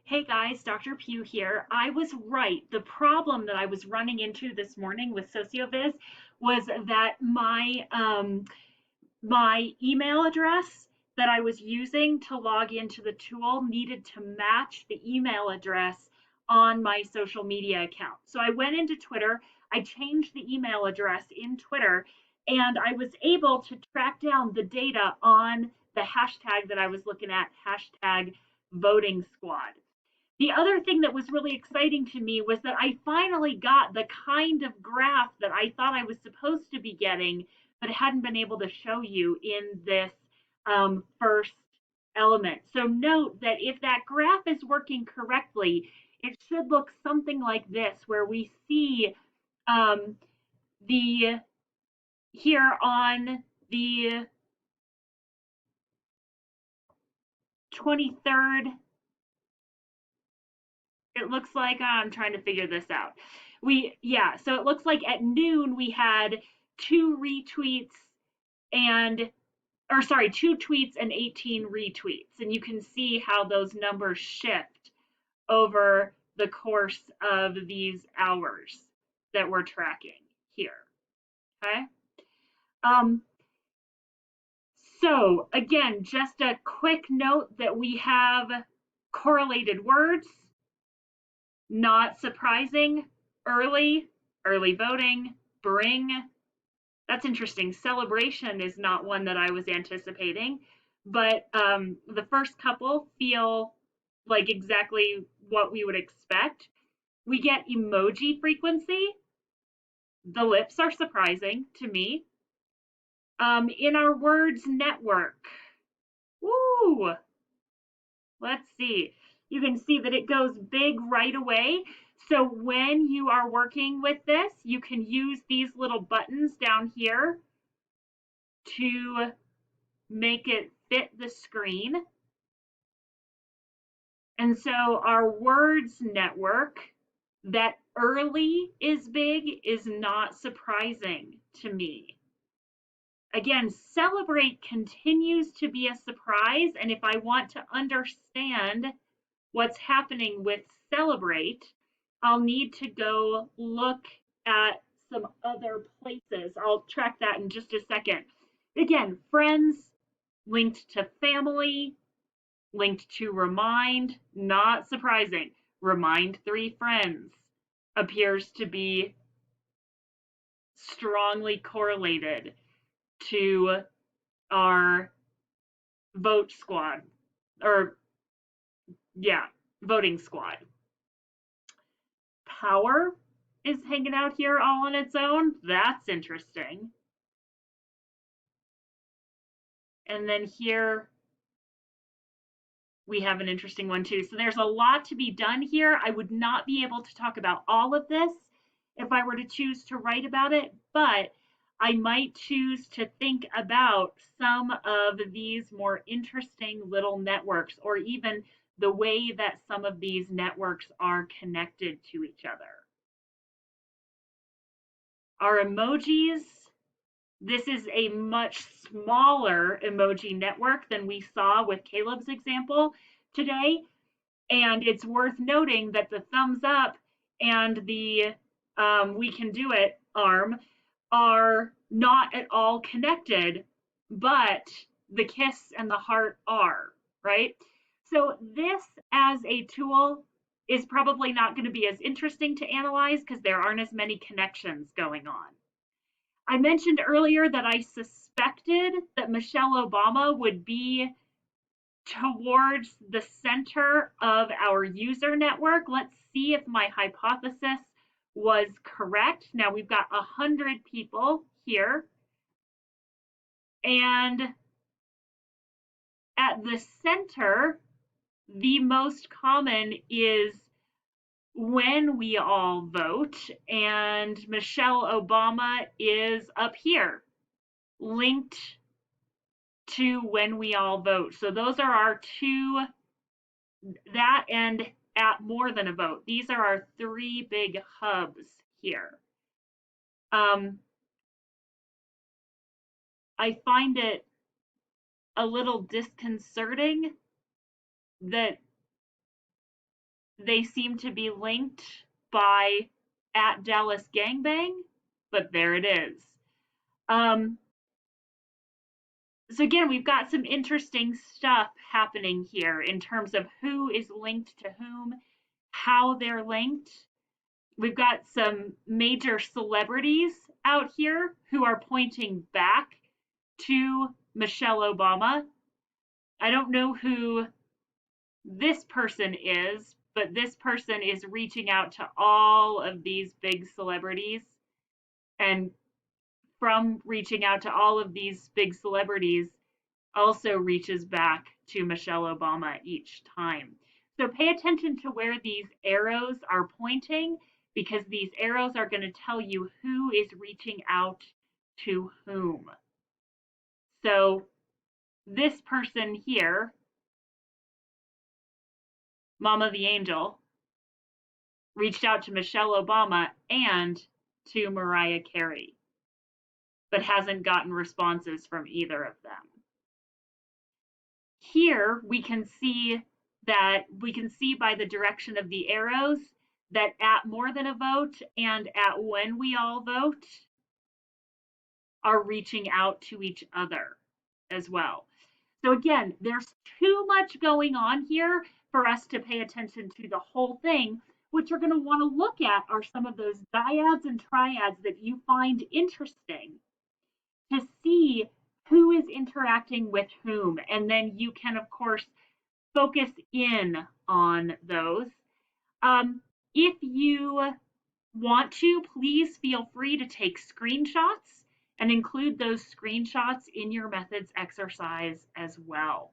Hey guys, Dr. Pugh here. I was right. The problem that I was running into this morning with SocioViz was that my email address that I was using to log into the tool needed to match the email address on my social media account. So I went into Twitter, I changed the email address in Twitter, and I was able to track down the data on the hashtag that I was looking at, hashtag voting squad. The other thing that was really exciting to me was that I finally got the kind of graph that I thought I was supposed to be getting, but hadn't been able to show you in this first element. So note that if that graph is working correctly, it should look something like this, where we see um, the here on the 23rd, it looks like I'm trying to figure this out. So it looks like at noon we had two retweets and or sorry, two tweets and 18 retweets. And you can see how those numbers shift over the course of these hours that we're tracking here. Okay. Um, so again, just a quick note that we have correlated words. Not surprising, early voting, bring. That's interesting. Celebration is not one that I was anticipating, but the first couple feel like exactly what we would expect. We get emoji frequency. The lips are surprising to me. In our words network, woo, let's see. You can see that it goes big right away. So when you are working with this, you can use these little buttons down here to make it fit the screen. And so our words network, that early is big, is not surprising to me. Again, celebrate continues to be a surprise. And if I want to understand what's happening with celebrate, I'll need to go look at some other places. I'll track that in just a second. Again, friends linked to family, linked to remind, not surprising. Remind three friends appears to be strongly correlated to our vote squad, or yeah, voting squad. Power is hanging out here all on its own. That's interesting. And then here we have an interesting one too. So there's a lot to be done here. I would not be able to talk about all of this if I were to choose to write about it, but I might choose to think about some of these more interesting little networks, or even the way that some of these networks are connected to each other. Our emojis, this is a much smaller emoji network than we saw with Caleb's example today. And it's worth noting that the thumbs up and the we can do it arm are not at all connected, but the kiss and the heart are, right? So this as a tool is probably not going to be as interesting to analyze because there aren't as many connections going on. I mentioned earlier that I suspected that Michelle Obama would be towards the center of our user network. Let's see if my hypothesis was correct. Now we've got 100 people here, and at the center, the most common is when we all vote, and Michelle Obama is up here, linked to when we all vote. So those are our two, that and at more than a vote. These are our three big hubs here. I find it a little disconcerting that they seem to be linked by @DallasGangbang, but there it is. Um, so again, we've got some interesting stuff happening here in terms of who is linked to whom, how they're linked. We've got some major celebrities out here who are pointing back to Michelle Obama. I don't know who this person is, but this person is reaching out to all of these big celebrities. And from reaching out to all of these big celebrities, also reaches back to Michelle Obama each time. So pay attention to where these arrows are pointing, because these arrows are going to tell you who is reaching out to whom. So this person here, Mama the Angel, reached out to Michelle Obama and to Mariah Carey, but hasn't gotten responses from either of them. Here we can see by the direction of the arrows that at more than a vote and at when we all vote are reaching out to each other as well. So again, there's too much going on here for us to pay attention to the whole thing. What you're going to want to look at are some of those dyads and triads that you find interesting to see who is interacting with whom. And then you can, of course, focus in on those. If you want to, please feel free to take screenshots and include those screenshots in your methods exercise as well.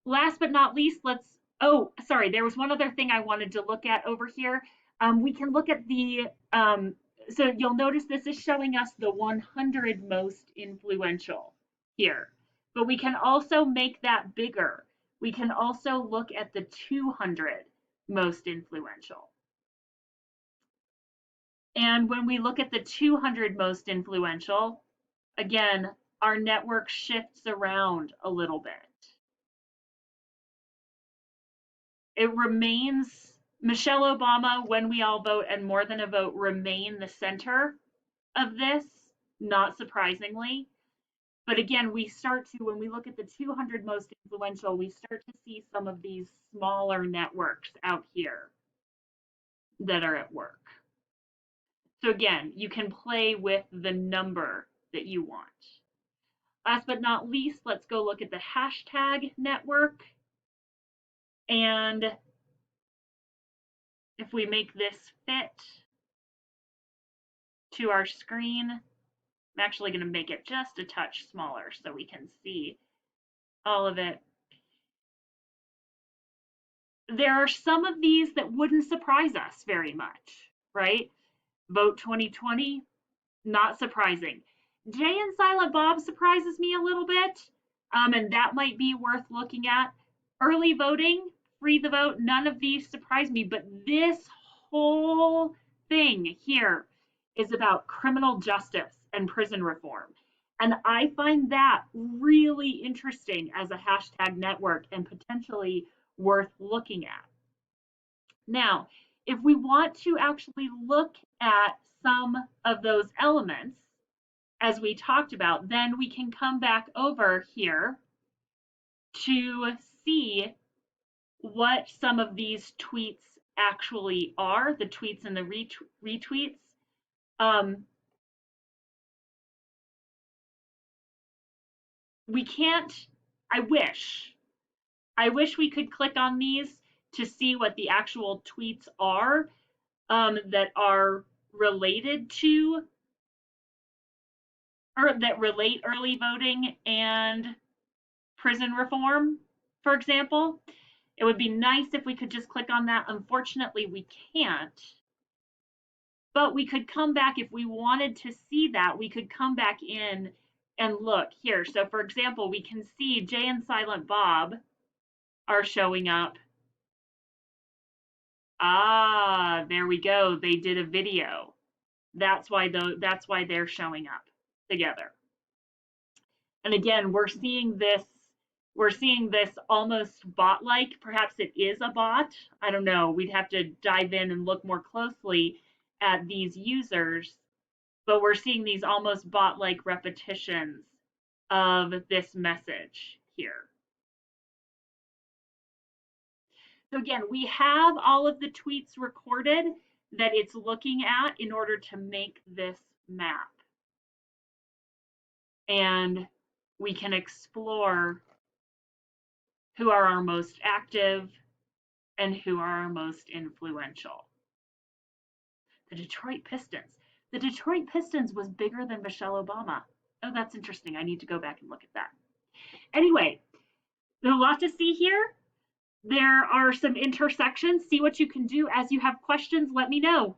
Last but not least, there was one other thing I wanted to look at over here. We can look at so you'll notice this is showing us the 100 most influential here, but we can also make that bigger. We can also look at the 200 most influential. And when we look at the 200 most influential, again, our network shifts around a little bit. It remains Michelle Obama, When We All Vote, and More Than a Vote remain the center of this, not surprisingly. But again, when we look at the 200 most influential, we start to see some of these smaller networks out here that are at work. So again, you can play with the number that you want. Last but not least, let's go look at the hashtag network. And if we make this fit to our screen, I'm actually going to make it just a touch smaller so we can see all of it. There are some of these that wouldn't surprise us very much, right? Vote 2020, not surprising. Jay and Silent Bob surprises me a little bit, and that might be worth looking at. Early voting, free the vote, none of these surprise me, but this whole thing here is about criminal justice and prison reform. And I find that really interesting as a hashtag network and potentially worth looking at. Now, if we want to actually look at some of those elements, as we talked about, then we can come back over here to see what some of these tweets actually are, the tweets and the retweets. We can't, I wish we could click on these to see what the actual tweets are that are related to, or that relate early voting and prison reform, for example. It would be nice if we could just click on that. Unfortunately, we can't. But we could come back if we wanted to see that. We could come back in and look here. So for example, we can see Jay and Silent Bob are showing up. Ah, there we go. They did a video. That's why they're showing up together. And again, we're seeing this We're seeing this almost bot-like. Perhaps it is a bot. I don't know. We'd have to dive in and look more closely at these users, but we're seeing these almost bot-like repetitions of this message here. So again, we have all of the tweets recorded that it's looking at in order to make this map. And we can explore who are our most active and who are our most influential. The Detroit Pistons. The Detroit Pistons was bigger than Michelle Obama. Oh, that's interesting. I need to go back and look at that. Anyway, there's a lot to see here. There are some intersections. See what you can do. As you have questions, let me know.